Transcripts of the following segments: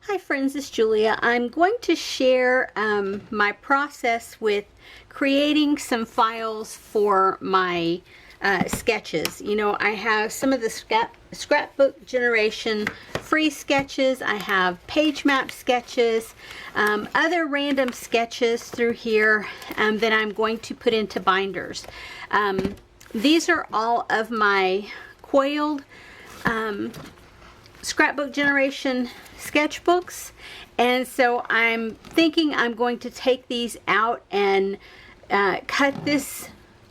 Hi friends, it's Julia. I'm going to share my process with creating some files for my sketches. You know, I have some of the scrapbook generation free sketches. I have page map sketches, other random sketches through here that I'm going to put into binders. These are all of my coiled scrapbook generation sketchbooks, and so I'm thinking I'm going to take these out and cut this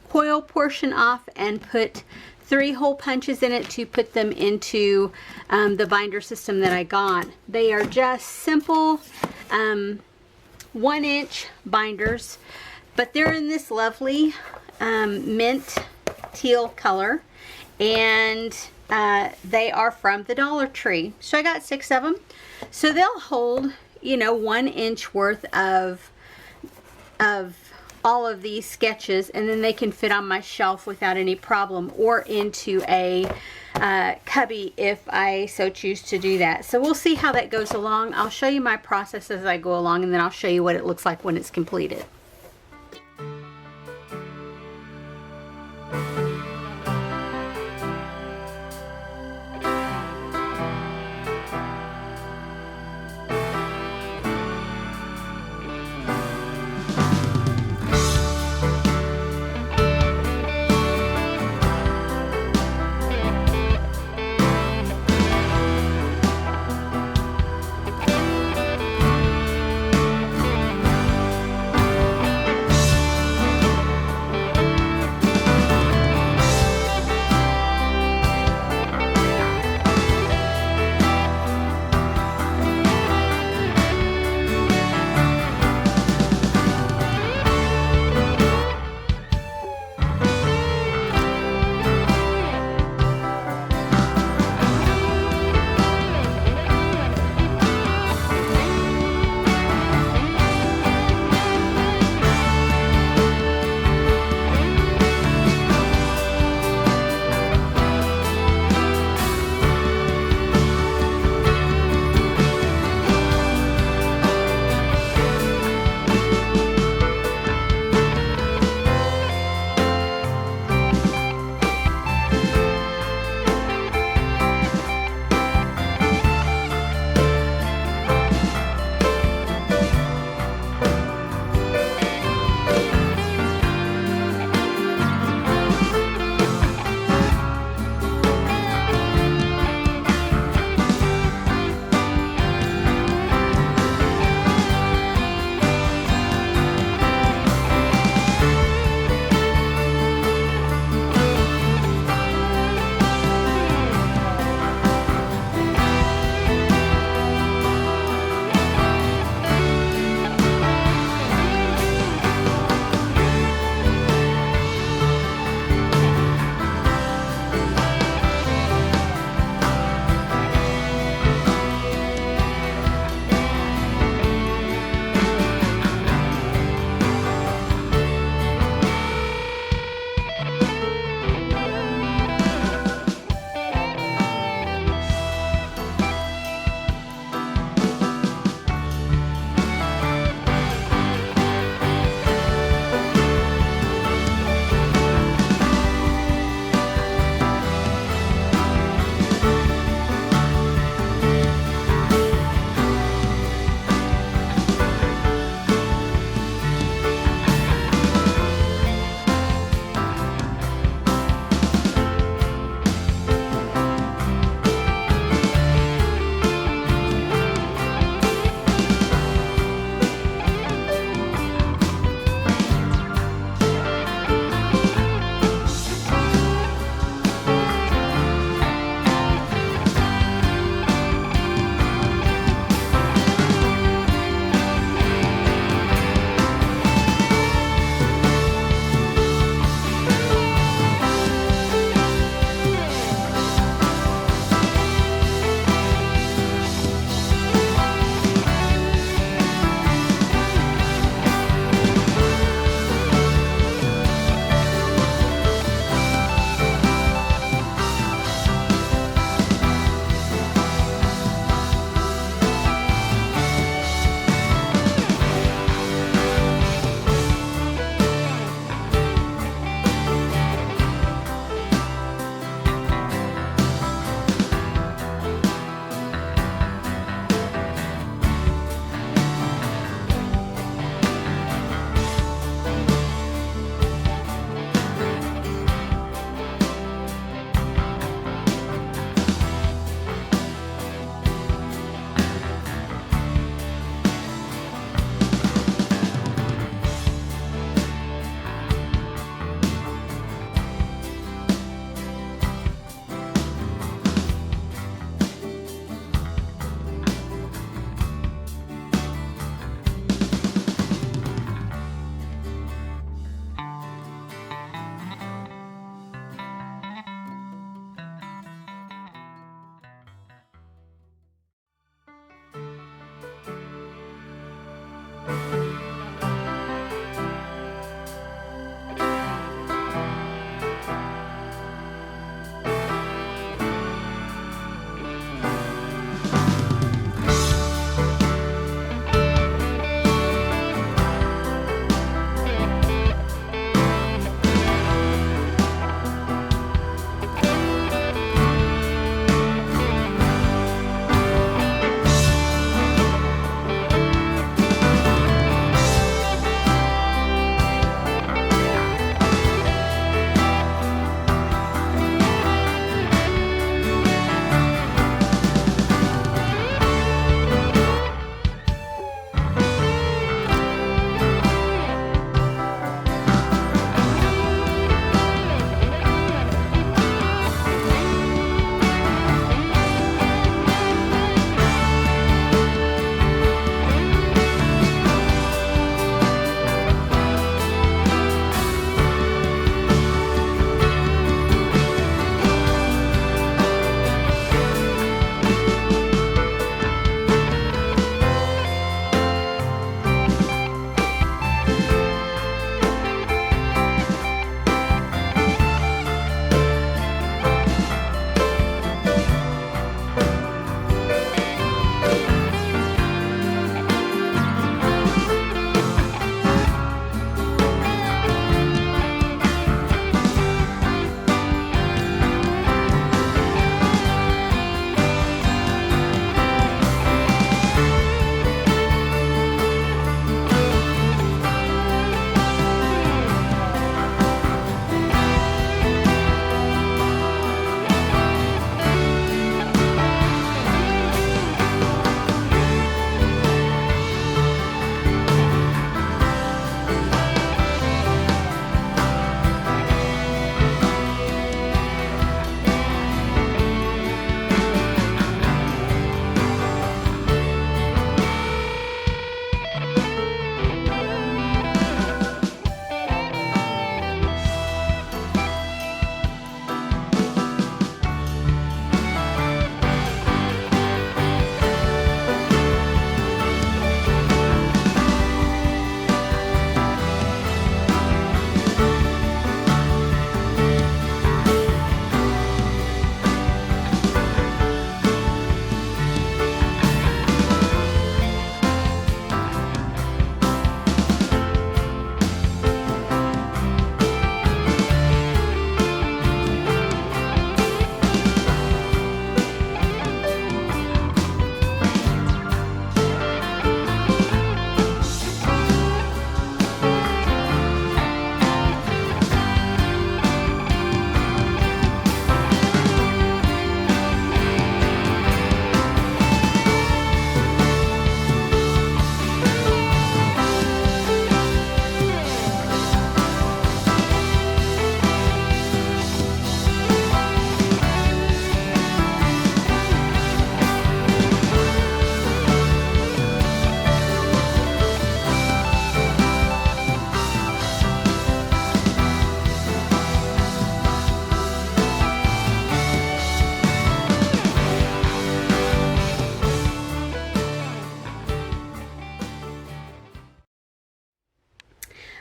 coil portion off and put 3 hole punches in it to put them into the binder system that I got. They are just simple 1-inch binders, but they're in this lovely mint teal color, and they are from the Dollar Tree. So I got 6 of them. So they'll hold, you know, 1 inch worth of all of these sketches, and then they can fit on my shelf without any problem, or into a cubby if I so choose to do that. So we'll see how that goes along. I'll show you my process as I go along, and then I'll show you what it looks like when it's completed.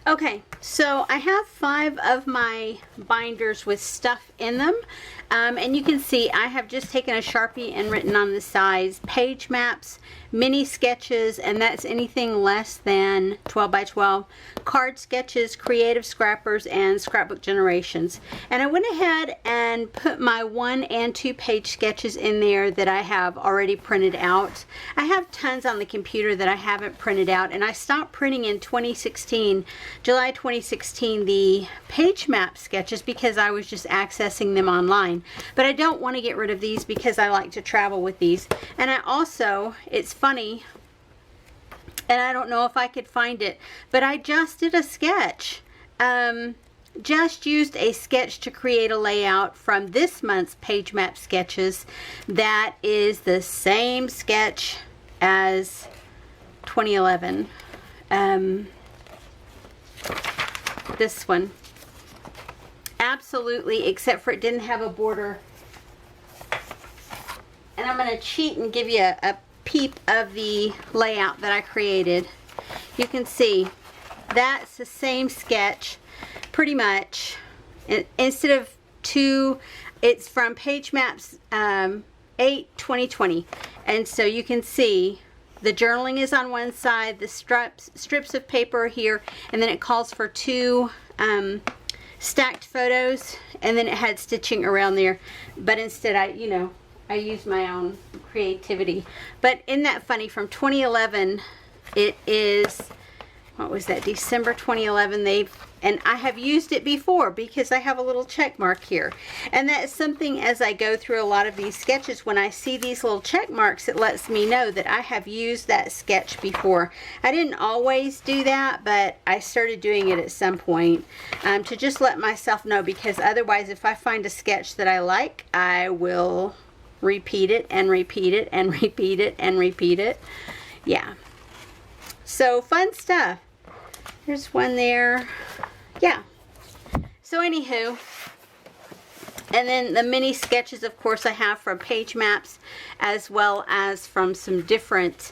Okay, so I have 5 of my binders with stuff in them, and you can see I have just taken a Sharpie and written on the sides page maps, mini sketches, and that's anything less than 12 by 12, card sketches, creative scrappers, and scrapbook generations. And I went ahead and put my 1 and 2 page sketches in there that I have already printed out. I have tons on the computer that I haven't printed out, and I stopped printing in 2016, July 2016, the page map sketches because I was just accessing them online. But I don't want to get rid of these because I like to travel with these. And I also, it's funny, and I don't know if I could find it, but I just did a sketch. Just used a sketch to create a layout from this month's page map sketches that is the same sketch as 2011. This one. Absolutely, except for it didn't have a border. And I'm going to cheat and give you a peep of the layout that I created. You can see that's the same sketch pretty much. Instead of 2, it's from Page Maps 8/2020. And so you can see the journaling is on one side, the strips of paper here, and then it calls for 2 stacked photos, and then it had stitching around there. But instead I used my own creativity. But isn't that funny? From 2011, it is, what was that, December 2011, and I have used it before because I have a little check mark here. And that is something, as I go through a lot of these sketches, when I see these little check marks, it lets me know that I have used that sketch before. I didn't always do that, but I started doing it at some point to just let myself know, because otherwise if I find a sketch that I like, I will repeat it and repeat it and repeat it and repeat it. Yeah. So fun stuff. There's one there. Yeah. So anywho, and then the mini sketches, of course, I have from Page Maps as well as from some different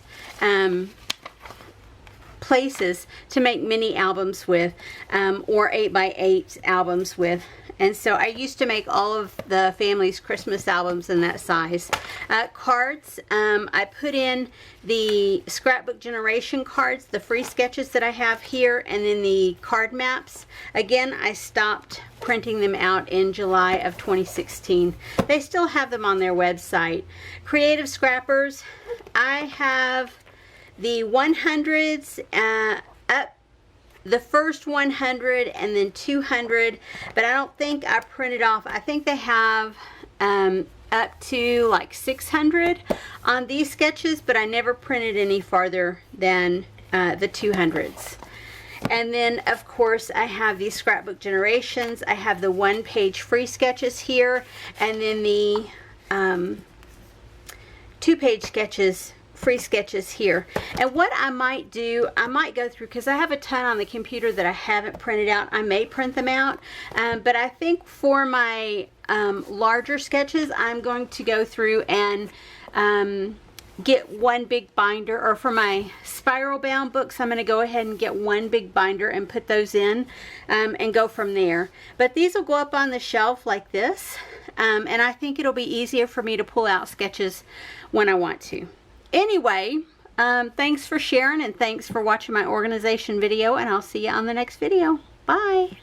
places to make mini albums with, or 8x8 albums with. And so I used to make all of the family's Christmas albums in that size. Cards, I put in the Scrapbook Generation cards, the free sketches that I have here, and then the card maps. Again, I stopped printing them out in July of 2016. They still have them on their website. Creative Scrappers, I have the 100s up. The first 100 and then 200, but I don't think I printed off. I think they have up to like 600 on these sketches, but I never printed any farther than the 200s. And then, of course, I have these Scrapbook Generations. I have the 1-page free sketches here, and then the 2-page sketches, free sketches here. And what I might do, I might go through, because I have a ton on the computer that I haven't printed out. I may print them out, but I think for my larger sketches, I'm going to go through and get one big binder, or for my spiral bound books, I'm going to go ahead and get one big binder and put those in and go from there. But these will go up on the shelf like this, and I think it'll be easier for me to pull out sketches when I want to. Anyway, thanks for sharing, and thanks for watching my organization video, and I'll see you on the next video. Bye!